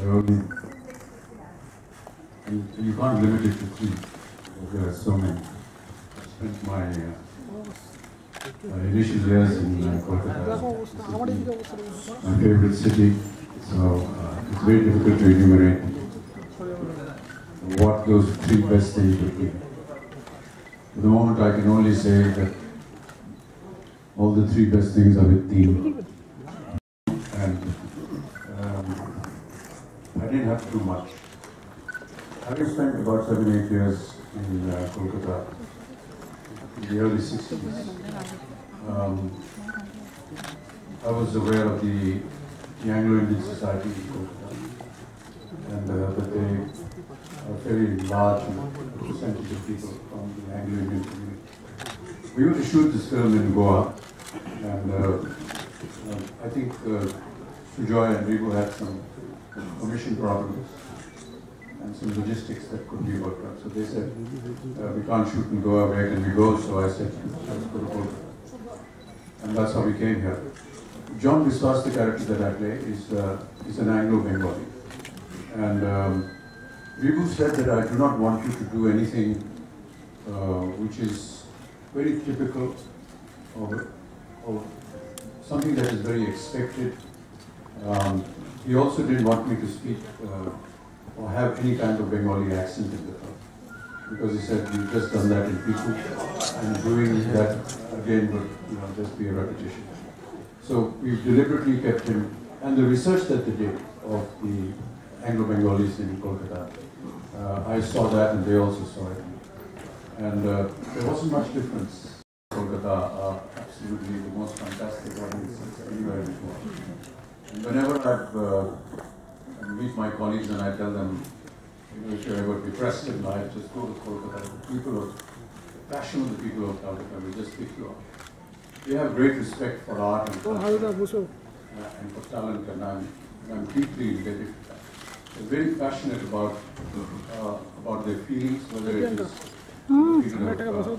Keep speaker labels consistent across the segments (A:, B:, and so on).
A: Um, and you can't limit it to three. There are so many. I spent my initial years in Kolkata. My favorite city. So it's very difficult to enumerate what those three best things would be. For the moment, I can only say that all the three best things are with team. And I didn't have to do much. Having spent about 7-8 years in Kolkata in the early 60s, I was aware of the Anglo-Indian Society in Kolkata, and that they are a very large percentage of people from the Anglo-Indian community. We were to shoot this film in Goa, and I think Sujoy and Ribhu had some permission problems and some logistics that could be worked out. So they said, we can't shoot in Goa, where can we go? So I said, let's go to Kolkata. And that's how we came here. John Biswas, the character that I play, is an Anglo-Bengali. And Ribhu said that I do not want you to do anything which is very typical or something that is very expected. He also didn't want me to speak or have any kind of Bengali accent in the film, because he said we've just done that in Piku, and doing that again would just be a repetition. So we've deliberately kept him, and the research that they did of the Anglo-Bengalis in Kolkata, I saw that and they also saw it. And there wasn't much difference. Kolkata are absolutely the most fantastic audiences anywhere before. And whenever I meet my colleagues and I tell them, if you're ever depressed in life, just go to Kolkata. The passion of the people of Kolkata will just pick you up. They have great respect for art and culture and for talent, and I'm deeply indebted to that. They're very passionate about their feelings, whether it is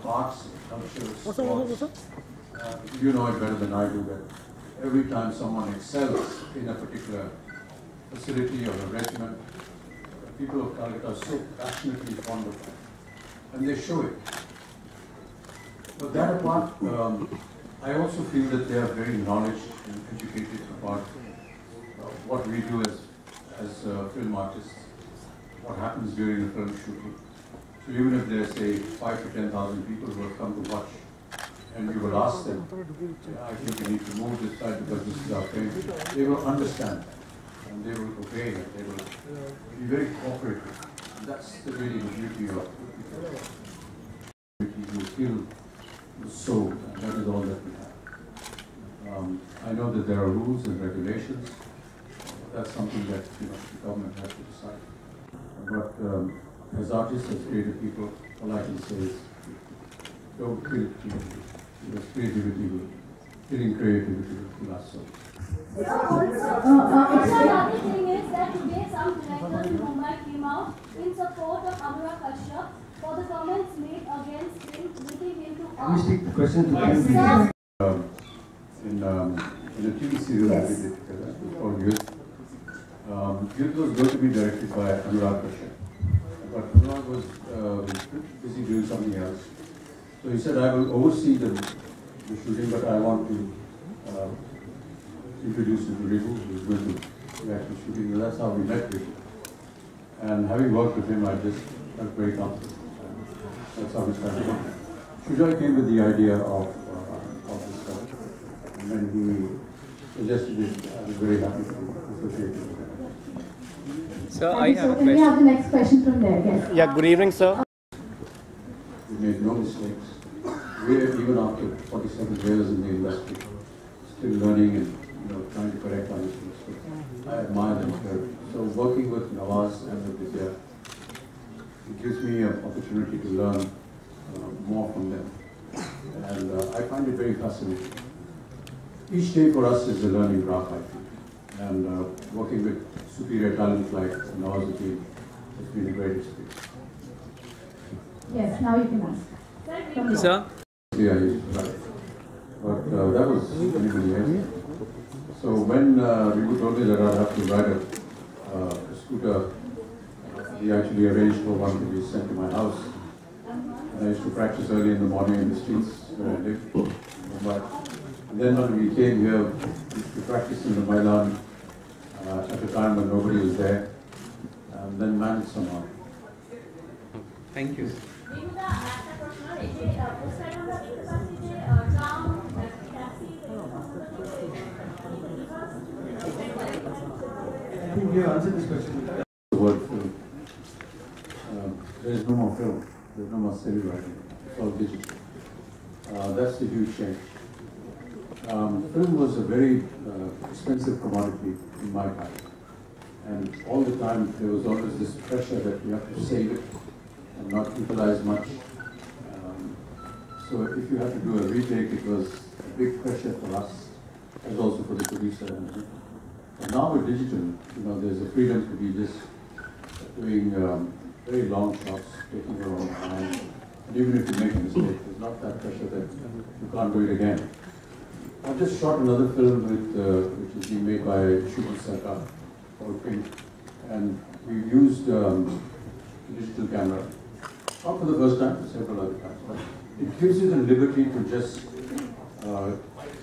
A: arts, culture, sports. You know it better than I do, that every time someone excels in a particular facility or a regiment, people of Calcutta are so passionately fond of that, and they show it. But that apart, I also feel that they are very knowledgeable and educated about what we do as film artists, what happens during the film shooting. So even if there's, say, 5,000 to 10,000 people who have come to watch, and you will ask them, I think you need to move this side because this is our frame, they will understand that, and they will obey it, they will be very cooperative. And that's the really beauty of it. You feel the soul, and that is all that we have. I know that there are rules and regulations. That's something that the government has to decide. But as artists, as creative people, all I can say is don't kill creativity. Because creativity killing creativity will kill us all.
B: Another thing is that today some directors in Mumbai came out in support of Anurag Kashyap for the comments made against him, linking him to art.
A: Can we take the question to in a TV serial that we did together called Youth. Youth was going to be directed by Anurag Kashyap, but Anurag was busy doing something else. So he said, I will oversee the shooting, but I want to introduce you to Ribhu, who is going to be actually shooting. And that's how we met Ribhu. And having worked with him, I just felt very comfortable. That's how we started working. Sujoy came with the idea of this film. And when he suggested it, I was very happy to associate it with him.
C: Sir, I have a question.
D: We have the next question from there. Yes.
C: Yeah, good evening, sir.
A: We made no mistakes. We are, even after 47 years in the industry, still learning and trying to correct our mistakes. I admire them here. So working with Nawaz and with Vidya, it gives me an opportunity to learn more from them. And I find it very fascinating. Each day for us is a learning graph, I think. And working with superior talent like Nawazuddin has been a great experience.
D: Yes, now you can ask.
C: Sir?
A: Yeah, right. But that was anybody else. So when Ribhu told me that I'd have to write a scooter. He actually arranged for one to be sent to my house. And I used to practice early in the morning in the streets where I lived. And then when we came here, we used to practice in the Maidan at a time when nobody was there, and then managed somehow.
C: Thank you.
A: I think you answered this question. The word film. There is no more film. There is no more celluloid. It's all digital. That's the huge change. Film was a very expensive commodity in my time. And all the time there was always this pressure that you have to save it and not utilize much. So if you have to do a retake, it was a big pressure for us, as also for the producer. And now with digital, there's a freedom to be just doing very long shots, taking your own time. And even if you make a mistake, there's not that pressure that you can't do it again. I just shot another film which is being made by Shubham Sarkar called Pink, and we used digital camera, not for the first time, for several other times, but it gives you the liberty to just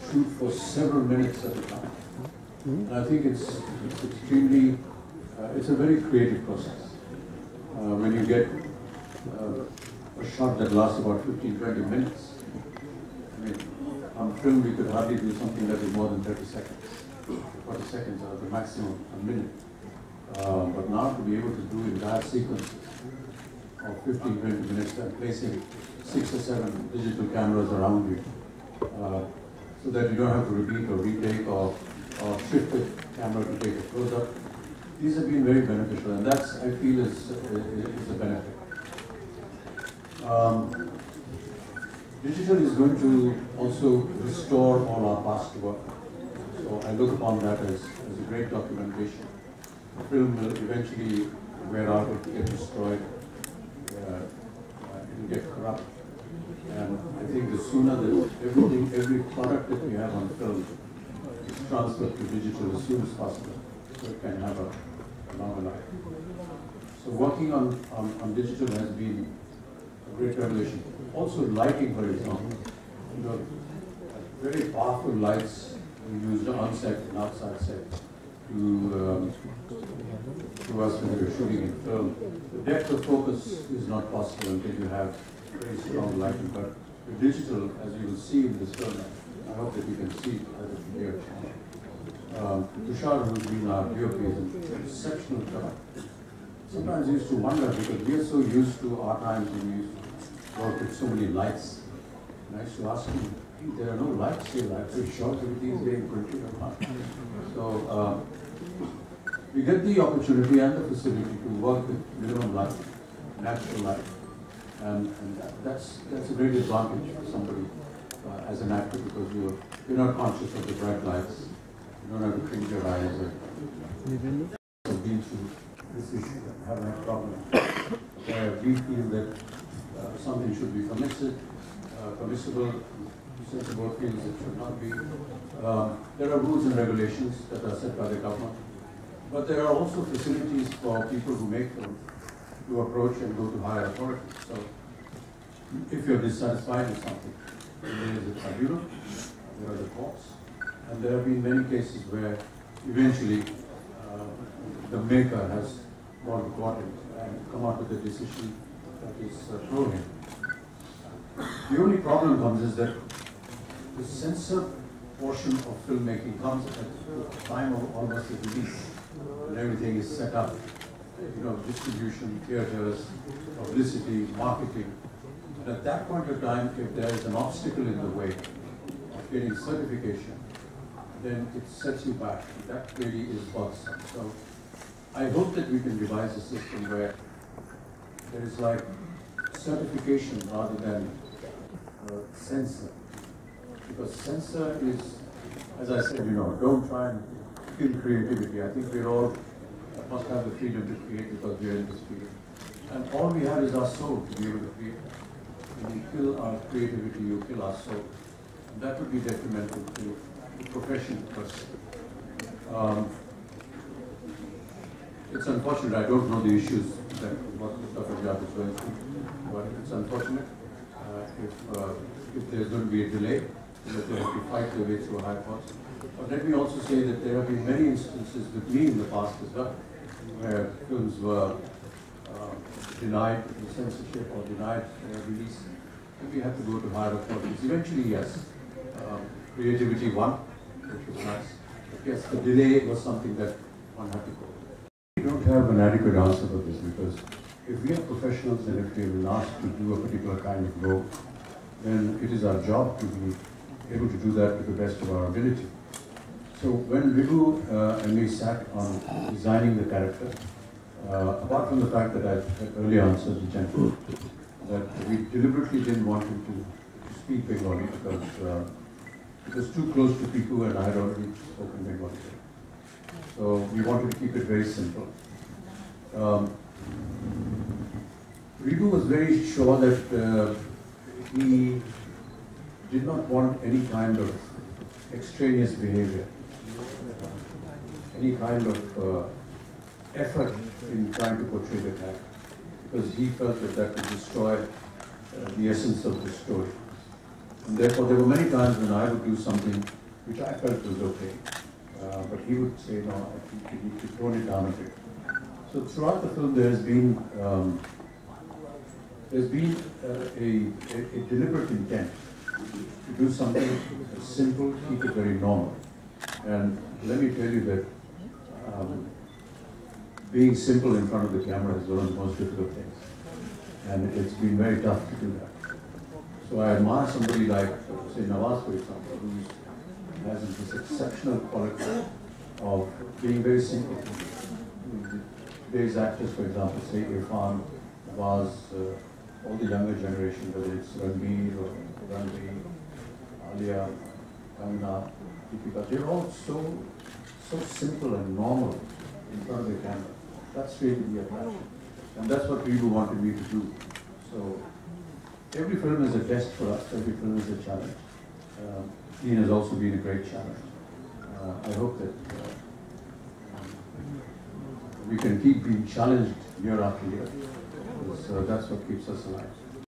A: shoot for several minutes at a time. And I think it's extremely, it's a very creative process. When you get a shot that lasts about 15-20 minutes, I mean, on film we could hardly do something that is more than 30 seconds. 40 seconds or the maximum, a minute. But now to be able to do entire sequences of 15-20 minutes and placing 6 or 7 digital cameras around you, so that you don't have to repeat or retake or shift the camera to take a close-up. These have been very beneficial, and that's, I feel, is a benefit. Digital is going to also restore all our past work. So I look upon that as a great documentation. The film will eventually wear out, it will get destroyed, it will get corrupt. And I think the sooner that every product that we have on film is transferred to digital as soon as possible, so it can have a longer life. So working on digital has been a great revelation. Also lighting, for example, very powerful lights we used on set and outside set to us when we were shooting in film. The depth of focus is not possible until you have very strong lighting, but the digital, as you will see in this film, I hope that you can see it as a video. Tushar, who's been our DOP, is an exceptional job. Sometimes I used to wonder, because we are so used to our times when we used to work with so many lights. And I used to ask him, there are no lights here, I'm pretty sure everything is getting printed apart. So we get the opportunity and the facility to work with minimum light, natural light. And that's a great advantage for somebody as an actor, because you're not conscious of the bright lights. You don't have to close your eyes. I've been through this issue, haven't had a problem. We feel that something should be permissible, since the board feels it should not be. There are rules and regulations that are set by the government, but there are also facilities for people who make them to approach and go to higher authorities. So if you're dissatisfied with something, there is a tribunal, there are the courts, and there have been many cases where eventually the maker has gone to court and come out with a decision that is pro him. The only problem comes is that the censor portion of filmmaking comes at the time of almost the release, when everything is set up. Distribution, theaters, publicity, marketing. And at that point of time, if there is an obstacle in the way of getting certification, then it sets you back. That really is bothersome. So I hope that we can devise a system where there is like certification rather than censor. Because censor is, as I said, don't try and kill creativity. I think we're all must have the freedom to create because we are in this field. And all we have is our soul to be able to create. When you kill our creativity, you kill our soul. And that would be detrimental to the profession per se. it's unfortunate. I don't know the issues that what Mr. Punjab is going through, but it's unfortunate if there's going to be a delay, that they have to fight their way through a high cost. But let me also say that there have been many instances with me in the past as well, where films were denied censorship or denied release, and we had to go to higher authorities. Eventually, yes, creativity won, which was nice. But yes, the delay was something that one had to go. We don't have an adequate answer for this, because if we are professionals and if we have been asked to do a particular kind of role, then it is our job to be able to do that to the best of our ability. So when Ribhu and me sat on designing the character, apart from the fact that I had earlier answered the gentleman, that we deliberately didn't want him to speak Bengali because it was too close to Piku and I had already spoken Bengali. So we wanted to keep it very simple. Ribhu was very sure that he did not want any kind of extraneous behavior, any kind of effort in trying to portray the character, because he felt that that would destroy the essence of the story. And therefore, there were many times when I would do something which I felt was okay, but he would say, no, I think you need to tone it down a bit. So throughout the film, there's been a deliberate intent to do something simple, keep it very normal. And let me tell you that being simple in front of the camera is one of the most difficult things. And it's been very tough to do that. So I admire somebody like, say, Nawaz, for example, who has this exceptional quality of being very simple. Today's actors, for example, say Irfan, Nawaz, all the younger generation, whether it's Ranbir or Ranbir, Alia, Kangana, Deepika, they're all so simple and normal in front of the camera. That's really the attraction. And that's what Ribhu wanted me to do. So every film is a test for us, every film is a challenge. He has also been a great challenge. I hope that we can keep being challenged year after year, because that's what keeps us alive.